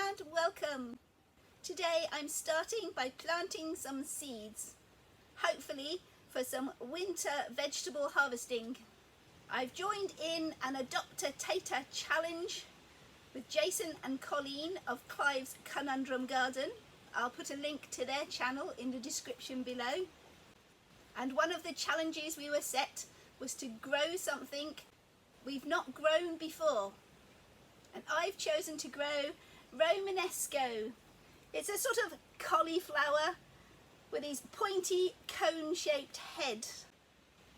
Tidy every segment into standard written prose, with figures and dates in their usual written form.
and welcome. Today I'm starting by planting some seeds, hopefully for some winter vegetable harvesting. I've joined in an Adopt a Tater challenge with Jason and Colleen of Clive's Conundrum Garden. I'll put a link to their channel in the description below. And one of the challenges we were set was to grow something we've not grown before. And I've chosen to grow Romanesco. It's a sort of cauliflower with these pointy cone-shaped head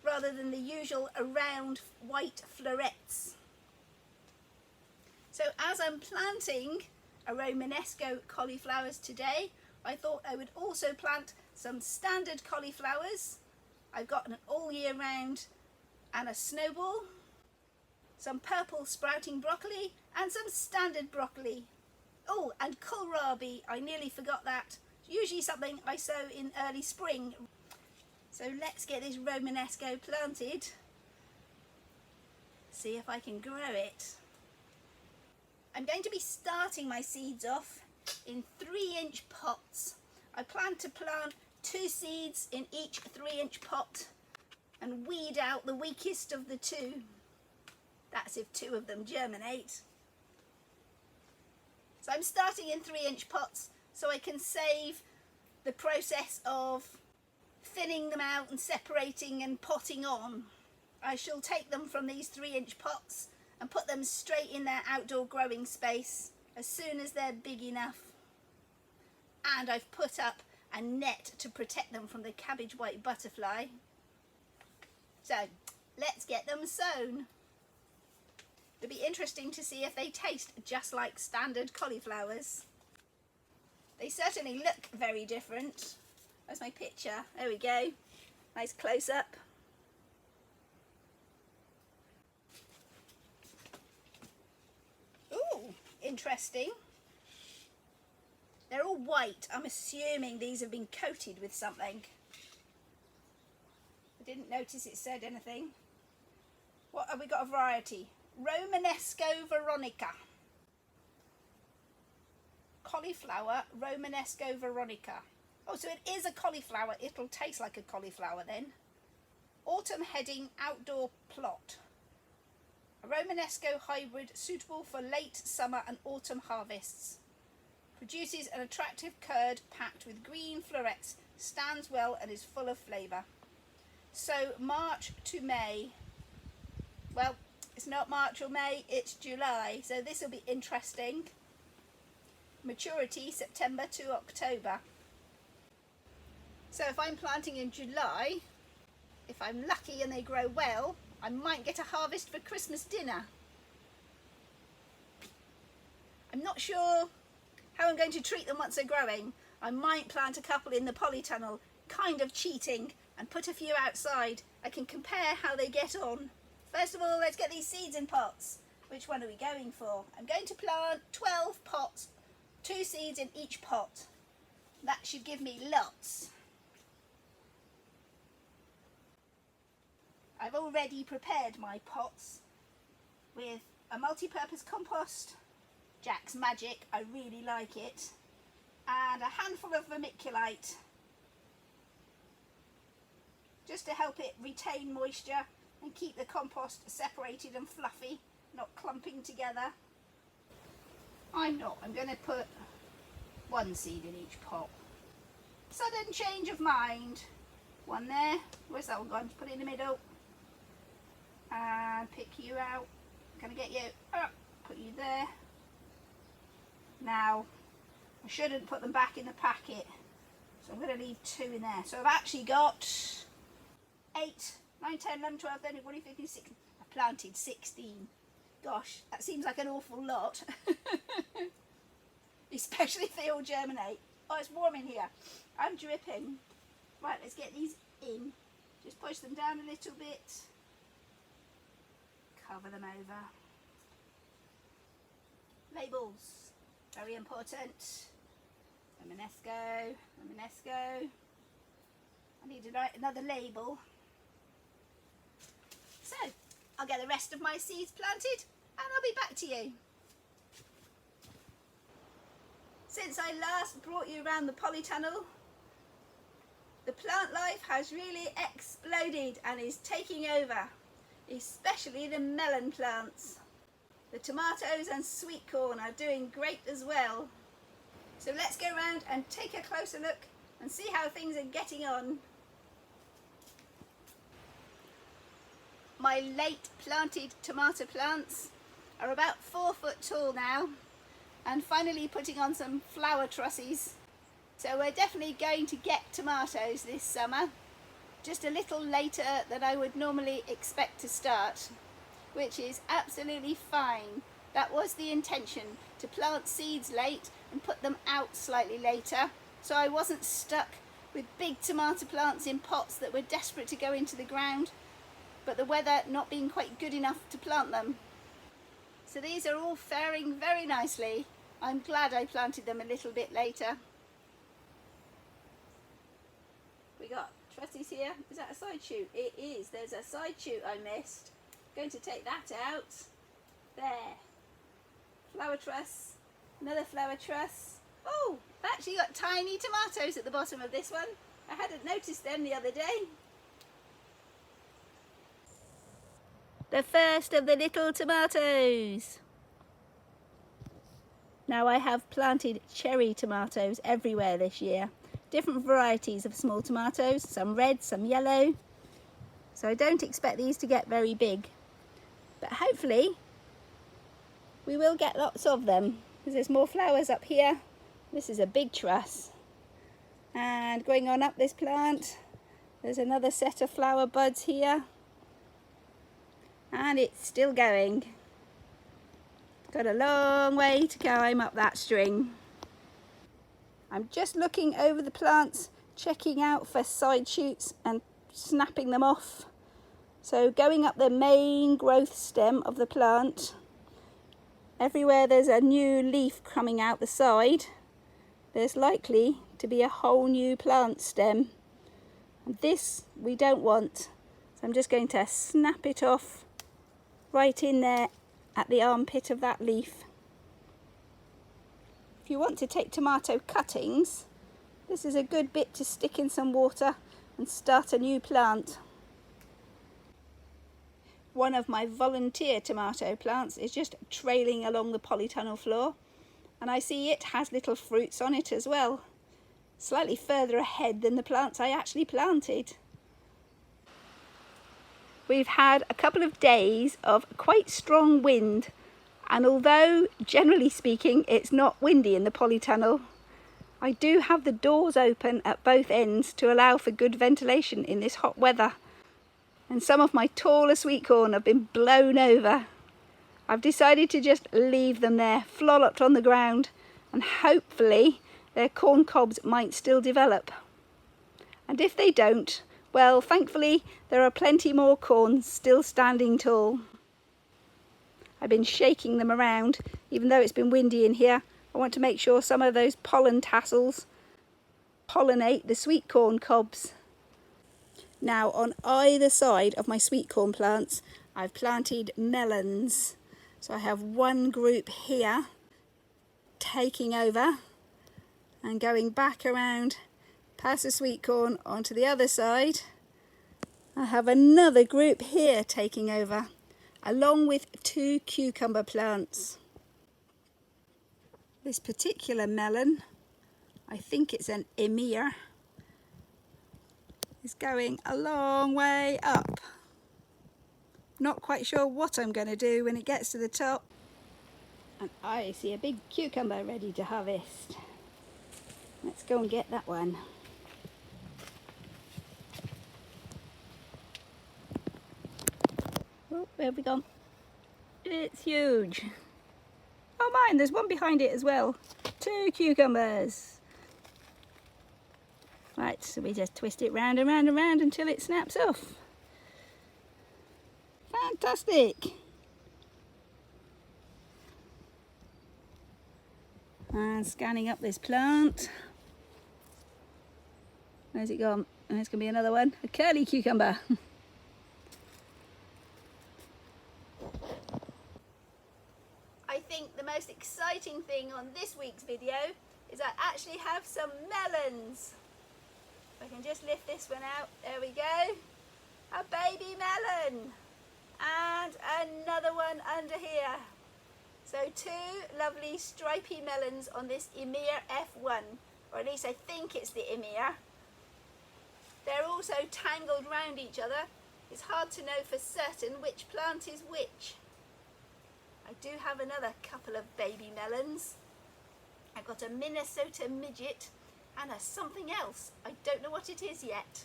rather than the usual round white florets. So as I'm planting a Romanesco cauliflowers today, I thought I would also plant some standard cauliflowers. I've got an all year round and a snowball, some purple sprouting broccoli and some standard broccoli. Oh, and kohlrabi, I nearly forgot that. It's usually something I sow in early spring. So let's get this Romanesco planted. See if I can grow it. I'm going to be starting my seeds off in 3-inch pots. I plan to plant 2 seeds in each 3-inch pot and weed out the weakest of the 2. That's if 2 of them germinate. So I'm starting in 3-inch pots so I can save the process of thinning them out and separating and potting on. I shall take them from these 3-inch pots and put them straight in their outdoor growing space as soon as they're big enough. And I've put up a net to protect them from the cabbage white butterfly. So let's get them sown. It'll be interesting to see if they taste just like standard cauliflowers. They certainly look very different. There's my picture. There we go. Nice close-up. Ooh, interesting. They're all white. I'm assuming these have been coated with something. I didn't notice it said anything. What have we got? A variety. Romanesco Veronica. Cauliflower Romanesco Veronica. Oh, so it is a cauliflower. It'll taste like a cauliflower then. Autumn heading outdoor plot. A Romanesco hybrid suitable for late summer and autumn harvests. Produces an attractive curd packed with green florets, stands well and is full of flavour. So March to May. Well, it's not March or May, it's July, so this will be interesting. Maturity September to October. So if I'm planting in July, if I'm lucky and they grow well, I might get a harvest for Christmas dinner. I'm not sure how I'm going to treat them once they're growing. I might plant a couple in the polytunnel, kind of cheating, and put a few outside. I can compare how they get on. First of all, let's get these seeds in pots. Which one are we going for? I'm going to plant 12 pots, 2 seeds in each pot. That should give me lots. I've already prepared my pots with a multi-purpose compost, Jack's Magic, I really like it, and a handful of vermiculite, just to help it retain moisture and keep the compost separated and fluffy, not clumping together. I'm going to put 1 seed in each pot. Sudden change of mind. 1 there. Where's that one gone? Put it in the middle. And pick you out. Gonna get you. Put you there. Now, I shouldn't put them back in the packet, so I'm going to leave 2 in there. So I've actually got 8, 9, 10, 11, 12, 13, 14, 15, 16. I planted 16. Gosh, that seems like an awful lot. Especially if they all germinate. Oh, it's warm in here. I'm dripping. Right, let's get these in. Just push them down a little bit. Cover them over. Labels. Very important. Romanesco, Romanesco. I need to write another label. So, I'll get the rest of my seeds planted and I'll be back to you. Since I last brought you around the polytunnel, the plant life has really exploded and is taking over, especially the melon plants. The tomatoes and sweet corn are doing great as well. So let's go around and take a closer look and see how things are getting on. My late planted tomato plants are about 4 foot tall now and finally putting on some flower trusses. So we're definitely going to get tomatoes this summer, just a little later than I would normally expect to start, which is absolutely fine. That was the intention, to plant seeds late and put them out slightly later, so I wasn't stuck with big tomato plants in pots that were desperate to go into the ground, but the weather not being quite good enough to plant them. So these are all faring very nicely. I'm glad I planted them a little bit later. We got trusses here. Is that a side shoot? It is. There's a side shoot I missed. Going to take that out. There. Flower truss. Another flower truss. Oh, I've actually got tiny tomatoes at the bottom of this one. I hadn't noticed them the other day. The first of the little tomatoes. Now I have planted cherry tomatoes everywhere this year. Different varieties of small tomatoes, some red, some yellow. So I don't expect these to get very big. But hopefully we will get lots of them, because there's more flowers up here. This is a big truss. And going on up this plant, there's another set of flower buds here. And it's still going. Got a long way to climb up that string. I'm just looking over the plants, checking out for side shoots and snapping them off. So going up the main growth stem of the plant, everywhere there's a new leaf coming out the side, there's likely to be a whole new plant stem. And this we don't want. So I'm just going to snap it off right in there at the armpit of that leaf. If you want to take tomato cuttings, this is a good bit to stick in some water and start a new plant. One of my volunteer tomato plants is just trailing along the polytunnel floor, and I see it has little fruits on it as well, slightly further ahead than the plants I actually planted. We've had a couple of days of quite strong wind, and although generally speaking it's not windy in the polytunnel, I do have the doors open at both ends to allow for good ventilation in this hot weather. And some of my taller sweet corn have been blown over. I've decided to just leave them there, flopped on the ground, and hopefully their corn cobs might still develop. And if they don't, well, thankfully there are plenty more corn still standing tall. I've been shaking them around, even though it's been windy in here. I want to make sure some of those pollen tassels pollinate the sweet corn cobs. Now on either side of my sweet corn plants, I've planted melons. So I have one group here taking over and going back around past the sweet corn onto the other side. I have another group here taking over, along with 2 cucumber plants. This particular melon, I think it's an emir, is going a long way up. Not quite sure what I'm going to do when it gets to the top. And I see a big cucumber ready to harvest. Let's go and get that one. Oh, where have we gone? It's huge. Oh mine, there's one behind it as well. 2 cucumbers. Right, so we just twist it round and round and round until it snaps off. Fantastic. And scanning up this plant. Where's it gone? There's going to be another one. A curly cucumber. I think the most exciting thing on this week's video is I actually have some melons. I can just lift this one out. There we go. A baby melon. And another one under here. So two lovely stripy melons on this Emir F1. Or at least I think it's the Emir. They're also tangled round each other. It's hard to know for certain which plant is which. I do have another couple of baby melons. I've got a Minnesota midget and a something else. I don't know what it is yet.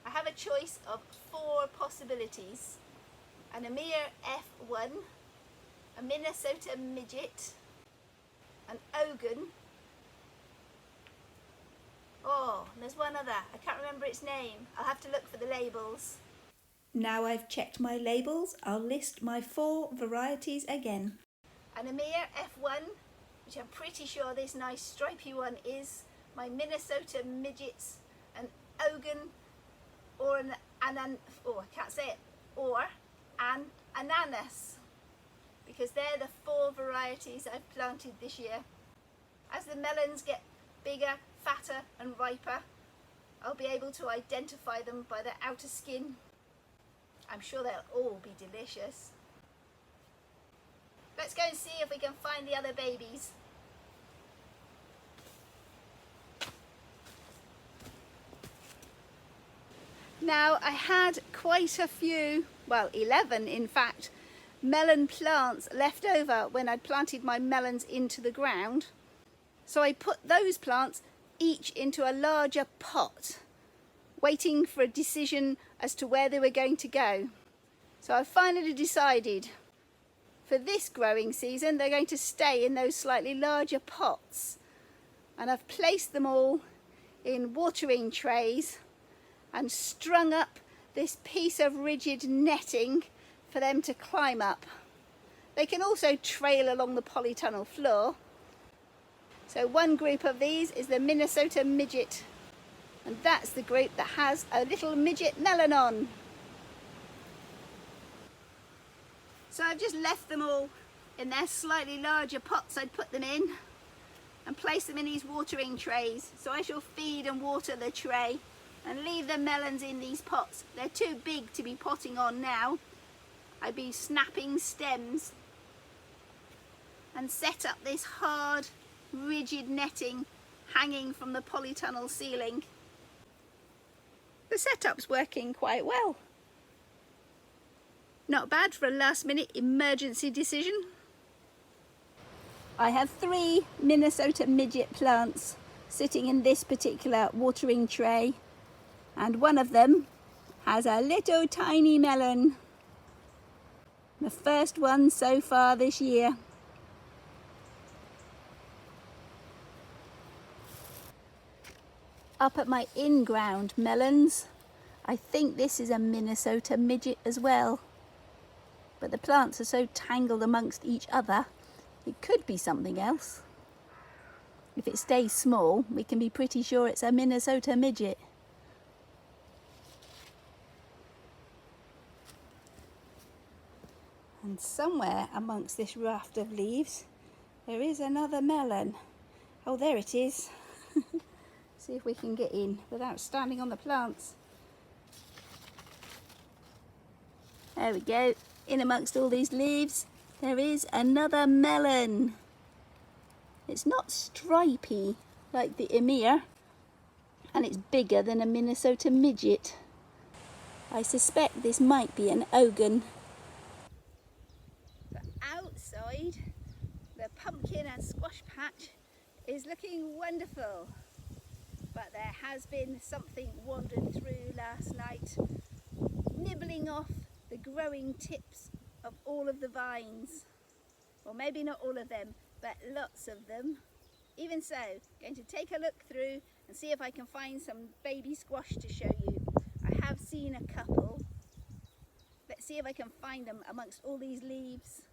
I have a choice of 4 possibilities. An Emir F1, a Minnesota midget, an Ogun. Oh, and there's one other. I can't remember its name. I'll have to look for the labels. Now I've checked my labels, I'll list my 4 varieties again. An Emir F1, which I'm pretty sure this nice stripy one is, my Minnesota midgets, an Ogun, or an ananas, because they're the 4 varieties I've planted this year. As the melons get bigger, fatter and riper, I'll be able to identify them by their outer skin. I'm sure they'll all be delicious. Let's go and see if we can find the other babies. Now I had quite a few, well 11 in fact, melon plants left over when I'd planted my melons into the ground. So I put those plants each into a larger pot, waiting for a decision as to where they were going to go. So I finally decided for this growing season they're going to stay in those slightly larger pots, and I've placed them all in watering trays and strung up this piece of rigid netting for them to climb up. They can also trail along the polytunnel floor. So one group of these is the Minnesota midget, and that's the group that has a little midget melon on. So I've just left them all in their slightly larger pots I'd put them in, and placed them in these watering trays. So I shall feed and water the tray and leave the melons in these pots. They're too big to be potting on now. I'd be snapping stems, and set up this hard, rigid netting hanging from the polytunnel ceiling. The setup's working quite well. Not bad for a last-minute emergency decision. I have 3 Minnesota midget plants sitting in this particular watering tray, and one of them has a little tiny melon. The first one so far this year. Up at my in-ground melons, I think this is a Minnesota midget as well. But the plants are so tangled amongst each other, it could be something else. If it stays small, we can be pretty sure it's a Minnesota midget. And somewhere amongst this raft of leaves, there is another melon. Oh, there it is. See if we can get in without standing on the plants. There we go. In amongst all these leaves, there is another melon. It's not stripy like the Emir, and it's bigger than a Minnesota midget. I suspect this might be an Ogun. But outside, the pumpkin and squash patch is looking wonderful. But there has been something wandered through last night, nibbling off the growing tips of all of the vines. Or maybe not all of them, but lots of them. Even so, going to take a look through and see if I can find some baby squash to show you. I have seen a couple. Let's see if I can find them amongst all these leaves.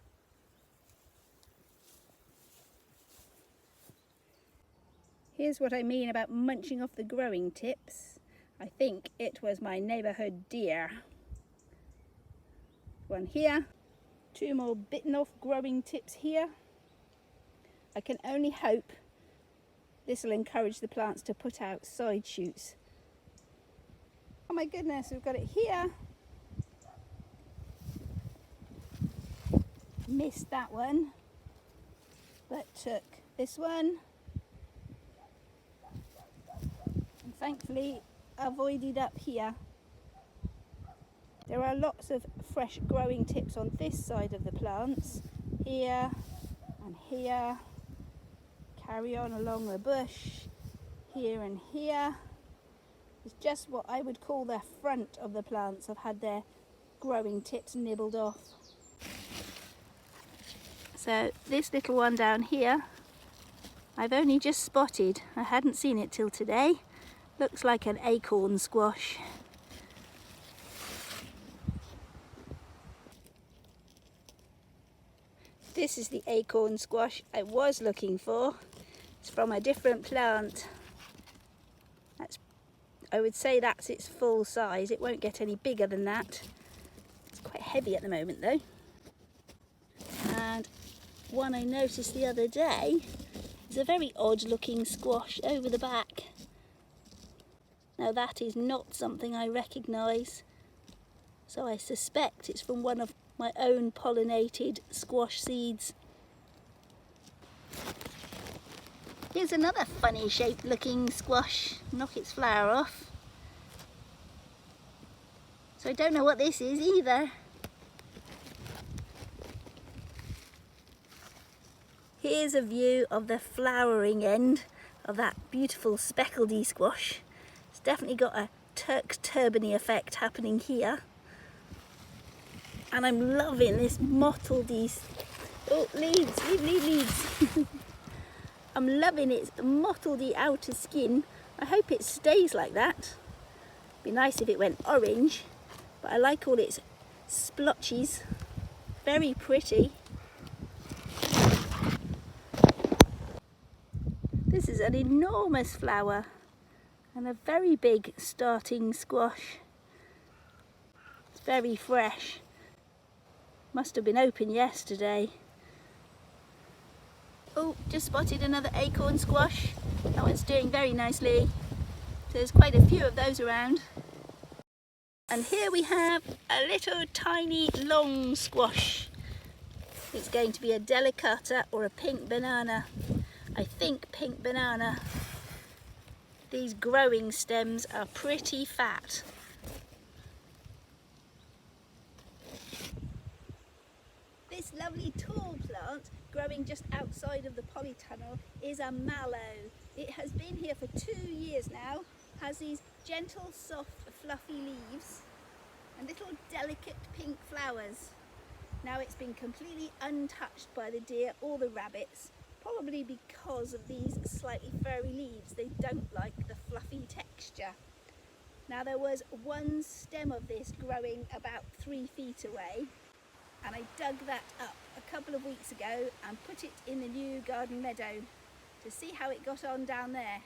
Here's what I mean about munching off the growing tips. I think it was my neighbourhood deer. One here, 2 more bitten off growing tips here. I can only hope This will encourage the plants to put out side shoots. Oh my goodness, we've got it here. Missed that one, but took this one. And thankfully avoided up here. There are lots of fresh growing tips on this side of the plants, here and here. Carry on along the bush, here and here. It's just what I would call the front of the plants have had their growing tips nibbled off. So this little one down here, I've only just spotted. I hadn't seen it till today. Looks like an acorn squash. This is the acorn squash I was looking for. It's from a different plant. I would say that's its full size. It won't get any bigger than that. It's quite heavy at the moment though. And one I noticed the other day is a very odd looking squash over the back. Now that is not something I recognise, so I suspect it's from one of my own pollinated squash seeds. Here's another funny shaped looking squash. Knock its flower off. So I don't know what this is either. Here's a view of the flowering end of that beautiful speckledy squash. It's definitely got a Turk turbany effect happening here. And I'm loving this mottledy, oh leaves. I'm loving its mottledy outer skin. I hope it stays like that. Be nice if it went orange, but I like all its splotches. Very pretty. This is an enormous flower and a very big starting squash. It's very fresh. Must have been open yesterday. Oh, just spotted another acorn squash. That one's doing very nicely. There's quite a few of those around. And here we have a little tiny long squash. It's going to be a delicata or a pink banana. I think pink banana. These growing stems are pretty fat. This lovely tall plant growing just outside of the polytunnel is a mallow. It has been here for 2 years now, has these gentle, soft, fluffy leaves and little delicate pink flowers. Now it's been completely untouched by the deer or the rabbits, probably because of these slightly furry leaves. They don't like the fluffy texture. Now there was one stem of this growing about 3 feet away, and I dug that up a couple of weeks ago and put it in the new garden meadow to see how it got on down there.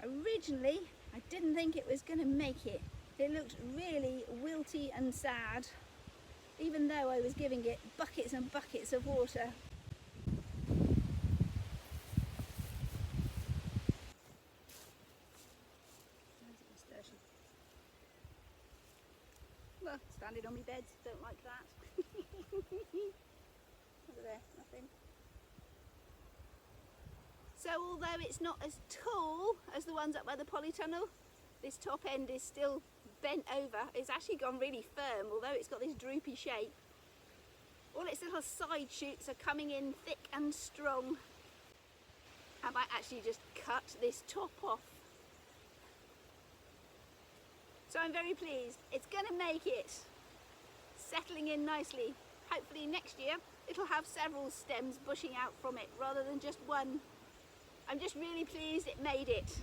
Originally I didn't think it was going to make it. It looked really wilty and sad, even though I was giving it buckets and buckets of water. Well, standing on my bed, don't like that. Over there, nothing. So although it's not as tall as the ones up by the polytunnel, this top end is still bent over. It's actually gone really firm, although it's got this droopy shape. All its little side shoots are coming in thick and strong. I might actually just cut this top off. So I'm very pleased. It's going to make it. Settling in nicely. Hopefully next year it'll have several stems bushing out from it rather than just one. I'm just really pleased it made it.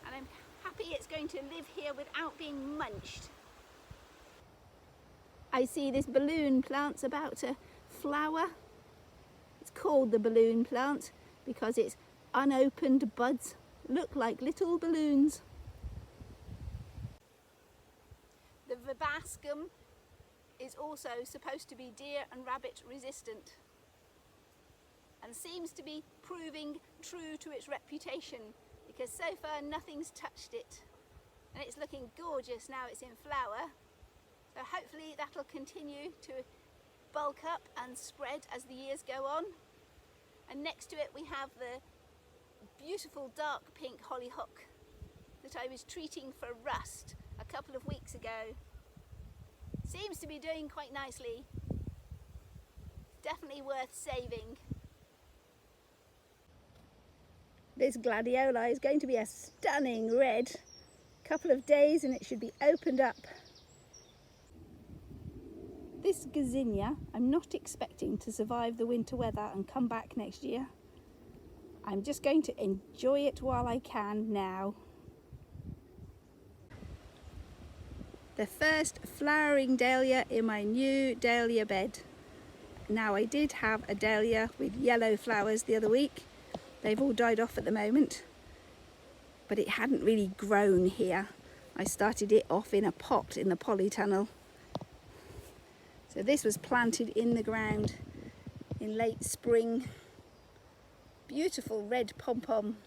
And I'm happy it's going to live here without being munched. I see this balloon plant's about to flower. It's called the balloon plant because its unopened buds look like little balloons. The verbascum is also supposed to be deer and rabbit resistant. and seems to be proving true to its reputation, because so far nothing's touched it and it's looking gorgeous now it's in flower. So hopefully that'll continue to bulk up and spread as the years go on. And next to it we have the beautiful dark pink hollyhock that I was treating for rust a couple of weeks ago. Seems to be doing quite nicely. Definitely worth saving. This gladiola is going to be a stunning red. Couple of days and it should be opened up. This gazania I'm not expecting to survive the winter weather and come back next year. I'm just going to enjoy it while I can now. The first flowering dahlia in my new dahlia bed. Now I did have a dahlia with yellow flowers the other week. They've all died off at the moment, but it hadn't really grown here. I started it off in a pot in the polytunnel. So this was planted in the ground in late spring. Beautiful red pom-pom.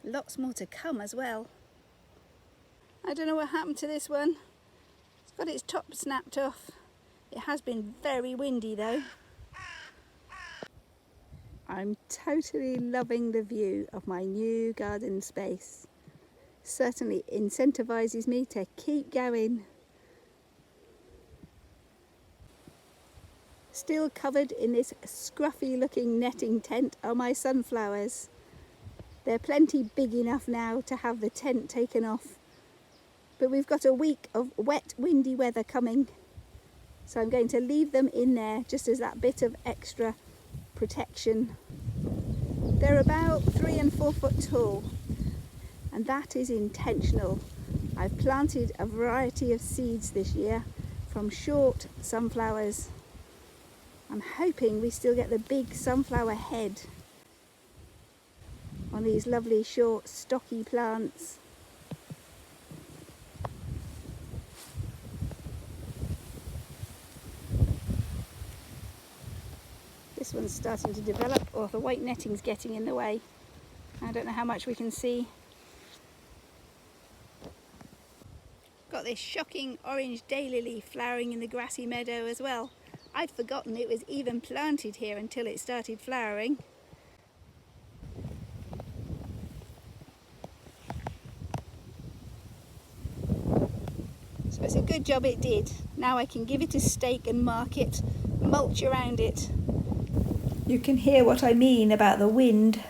Lots more to come as well. I don't know what happened to this one. It's got its top snapped off. It has been very windy though. I'm totally loving the view of my new garden space. Certainly incentivises me to keep going. Still covered in this scruffy looking netting tent are my sunflowers. They're plenty big enough now to have the tent taken off. But we've got a week of wet, windy weather coming. So I'm going to leave them in there just as that bit of extra protection. They're about 3 and 4 foot tall, and that is intentional. I've planted a variety of seeds this year from short sunflowers. I'm hoping we still get the big sunflower head on these lovely short stocky plants. This one's starting to develop, or the white netting's getting in the way. I don't know how much we can see. Got this shocking orange daylily flowering in the grassy meadow as well. I'd forgotten it was even planted here until it started flowering. So it's a good job it did. Now I can give it a stake and mark it, mulch around it. You can hear what I mean about the wind.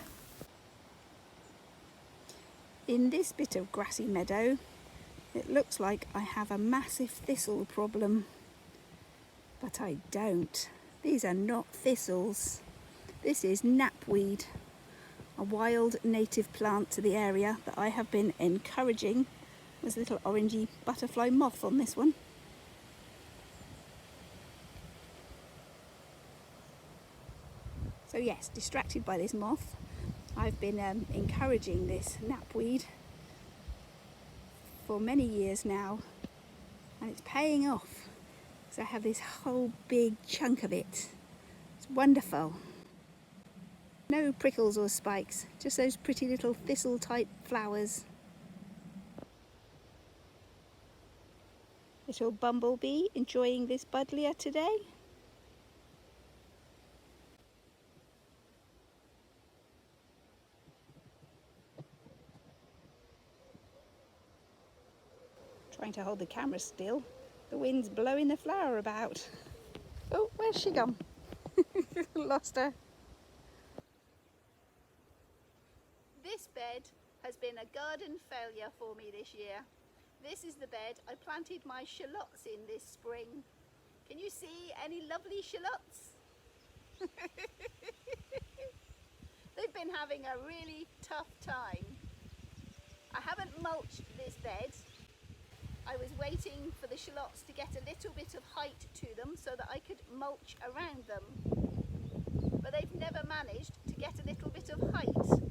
In this bit of grassy meadow, it looks like I have a massive thistle problem. But I don't. These are not thistles. This is knapweed, a wild native plant to the area that I have been encouraging. There's a little orangey butterfly moth on this one. So yes, distracted by this moth, I've been encouraging this knapweed for many years now, and it's paying off. So I have this whole big chunk of it. It's wonderful. No prickles or spikes, just those pretty little thistle type flowers. Little bumblebee enjoying this buddleia today. Trying to hold the camera still. The wind's blowing the flower about. Oh, where's she gone? Lost her. This bed has been a garden failure for me this year. This is the bed I planted my shallots in this spring. Can you see any lovely shallots? They've been having a really tough time. I haven't mulched this bed. I was waiting for the shallots to get a little bit of height to them so that I could mulch around them. But they've never managed to get a little bit of height.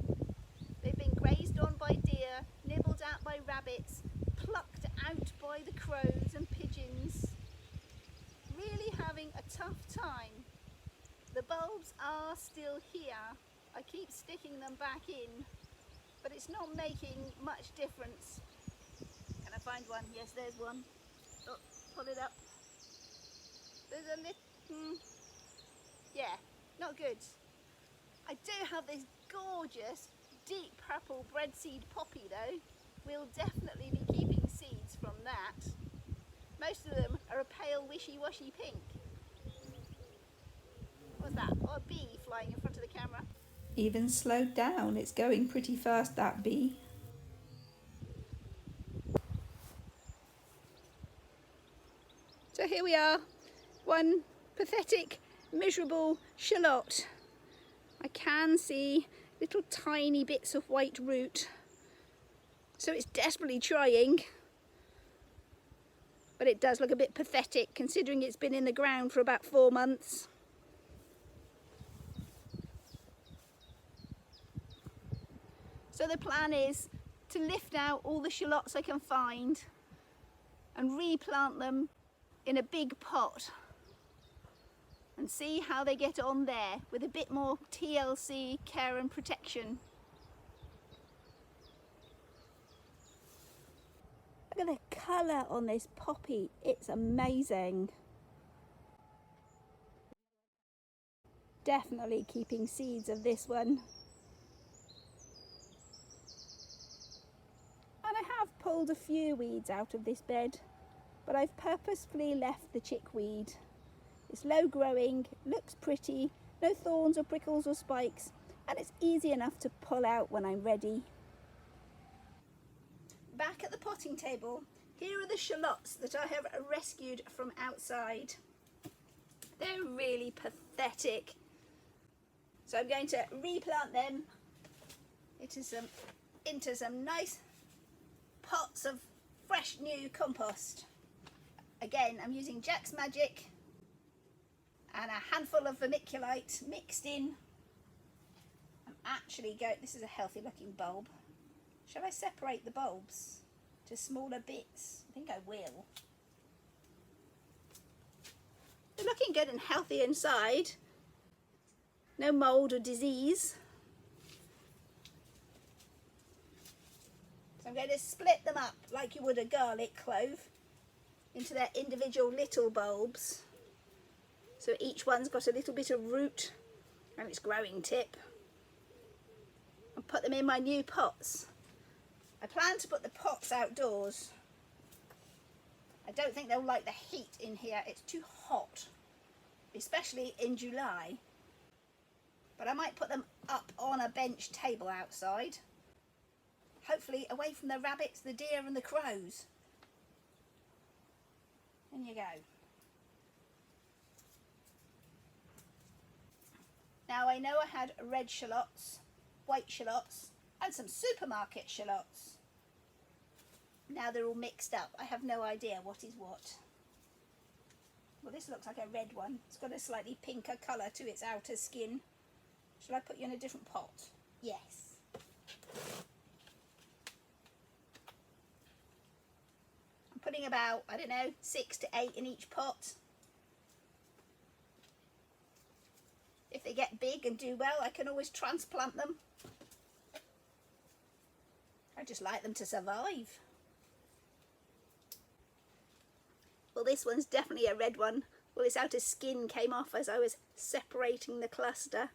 They've been grazed on by deer, nibbled out by rabbits, plucked out by the crows and pigeons. Really having a tough time. The bulbs shallots are still here. I keep sticking them back in, but it's not making much difference. Can I find one? Yes, there's one. Oh, pull it up. There's a little, yeah, not good. I do have this gorgeous deep purple breadseed poppy though. We'll definitely be keeping seeds from that. Most of them are a pale wishy-washy pink. What's that? Oh, a bee flying in front of the camera. Even slowed down, it's going pretty fast, that bee. So here we are, one pathetic, miserable shallot. I can see little tiny bits of white root, so it's desperately trying, but it does look a bit pathetic considering it's been in the ground for about 4 months. So the plan is to lift out all the shallots I can find and replant them in a big pot and see how they get on there with a bit more TLC care and protection. Look at the colour on this poppy, it's amazing. Definitely keeping seeds of this one. And I have pulled a few weeds out of this bed, but I've purposefully left the chickweed. It's low growing, looks pretty, no thorns or prickles or spikes, and it's easy enough to pull out when I'm ready. Back at the potting table, here are the shallots that I have rescued from outside. They're really pathetic. So I'm going to replant them into some nice pots of fresh new compost. Again, I'm using Jack's Magic and a handful of vermiculite mixed in. I'm actually going, this is a healthy looking bulb. Shall I separate the bulbs to smaller bits? I think I will. They're looking good and healthy inside. No mould or disease. So I'm going to split them up like you would a garlic clove into their individual little bulbs. So each one's got a little bit of root and its growing tip. And put them in my new pots. I plan to put the pots outdoors. I don't think they'll like the heat in here. It's too hot, especially in July. But I might put them up on a bench table outside. Hopefully away from the rabbits, the deer and the crows. In you go. Now I know I had red shallots, white shallots and some supermarket shallots. Now they're all mixed up. I have no idea what is what. Well, this looks like a red one. It's got a slightly pinker colour to its outer skin. Shall I put you in a different pot? Yes. I'm putting about, I don't know, 6 to 8 in each pot. If they get big and do well, I can always transplant them. I just like them to survive. Well, this one's definitely a red one. Well, its outer skin came off as I was separating the cluster.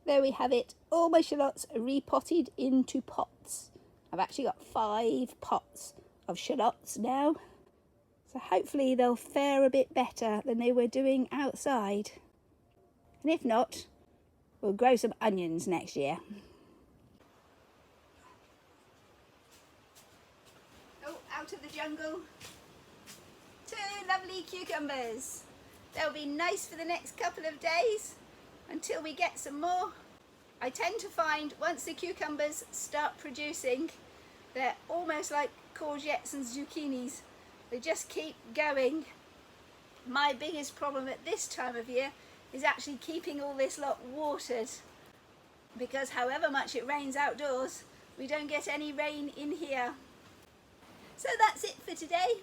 There we have it. All my shallots are repotted into pots. I've actually got 5 pots of shallots now. So hopefully they'll fare a bit better than they were doing outside. And if not, we'll grow some onions next year. Oh, out of the jungle. 2 lovely cucumbers. They'll be nice for the next couple of days until we get some more. I tend to find once the cucumbers start producing, they're almost like courgettes and zucchinis. They just keep going. My biggest problem at this time of year is actually keeping all this lot watered, because however much it rains outdoors, we don't get any rain in here. So that's it for today.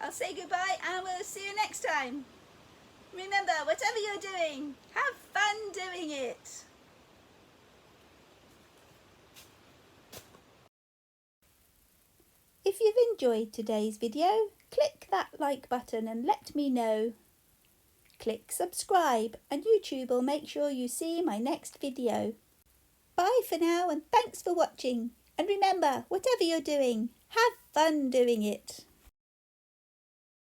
I'll say goodbye and we'll see you next time. Remember, whatever you're doing, have fun doing it. If you've enjoyed today's video, click that like button and let me know. Click subscribe and YouTube will make sure you see my next video. Bye for now and thanks for watching. And remember, whatever you're doing, have fun doing it.